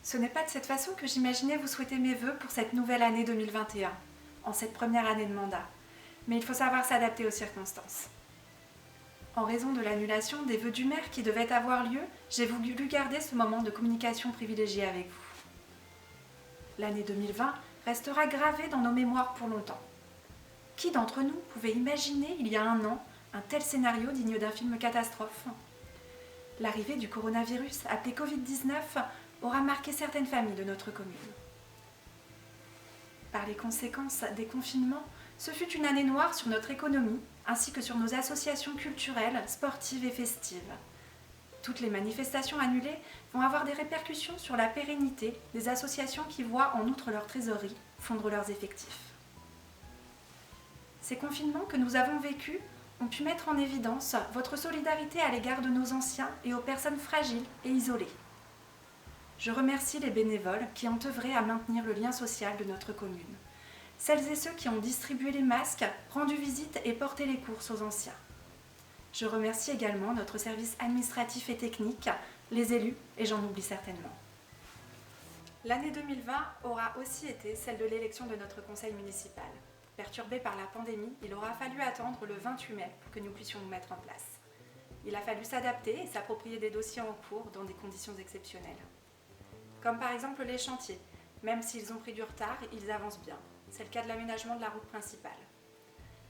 Ce n'est pas de cette façon que j'imaginais vous souhaiter mes vœux pour cette nouvelle année 2021, en cette première année de mandat. Mais il faut savoir s'adapter aux circonstances. En raison de l'annulation des vœux du maire qui devaient avoir lieu, j'ai voulu garder ce moment de communication privilégié avec vous. L'année 2020 restera gravée dans nos mémoires pour longtemps. Qui d'entre nous pouvait imaginer, il y a un an, un tel scénario digne d'un film catastrophe ? L'arrivée du coronavirus, appelé Covid-19, aura marqué certaines familles de notre commune. Par les conséquences des confinements, ce fut une année noire sur notre économie, ainsi que sur nos associations culturelles, sportives et festives. Toutes les manifestations annulées vont avoir des répercussions sur la pérennité des associations qui voient, en outre leur trésorerie, fondre leurs effectifs. Ces confinements que nous avons vécus ont pu mettre en évidence votre solidarité à l'égard de nos anciens et aux personnes fragiles et isolées. Je remercie les bénévoles qui ont œuvré à maintenir le lien social de notre commune. Celles et ceux qui ont distribué les masques, rendu visite et porté les courses aux anciens. Je remercie également notre service administratif et technique, les élus, et j'en oublie certainement. L'année 2020 aura aussi été celle de l'élection de notre conseil municipal. Perturbé par la pandémie, il aura fallu attendre le 28 mai pour que nous puissions nous mettre en place. Il a fallu s'adapter et s'approprier des dossiers en cours dans des conditions exceptionnelles. Comme par exemple les chantiers. Même s'ils ont pris du retard, ils avancent bien. C'est le cas de l'aménagement de la route principale.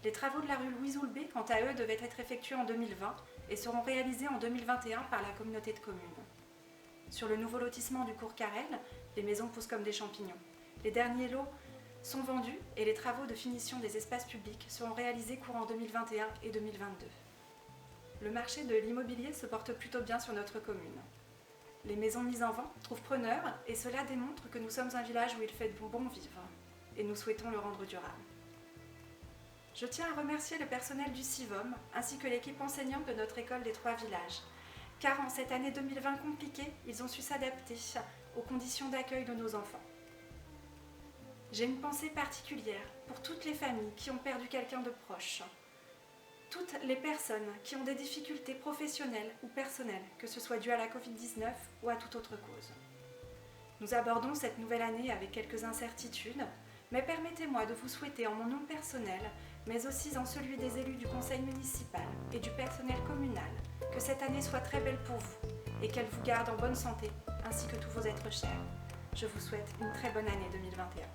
Les travaux de la rue Louise Houlbé, quant à eux, devaient être effectués en 2020 et seront réalisés en 2021 par la communauté de communes. Sur le nouveau lotissement du cours Carrel, les maisons poussent comme des champignons. Les derniers lots sont vendus et les travaux de finition des espaces publics seront réalisés courant 2021 et 2022. Le marché de l'immobilier se porte plutôt bien sur notre commune. Les maisons mises en vente trouvent preneurs et cela démontre que nous sommes un village où il fait bon vivre et nous souhaitons le rendre durable. Je tiens à remercier le personnel du CIVOM ainsi que l'équipe enseignante de notre école des Trois Villages, car en cette année 2020 compliquée, ils ont su s'adapter aux conditions d'accueil de nos enfants. J'ai une pensée particulière pour toutes les familles qui ont perdu quelqu'un de proche, toutes les personnes qui ont des difficultés professionnelles ou personnelles, que ce soit dû à la Covid-19 ou à toute autre cause. Nous abordons cette nouvelle année avec quelques incertitudes, mais permettez-moi de vous souhaiter en mon nom personnel, mais aussi en celui des élus du conseil municipal et du personnel communal, que cette année soit très belle pour vous et qu'elle vous garde en bonne santé, ainsi que tous vos êtres chers. Je vous souhaite une très bonne année 2021.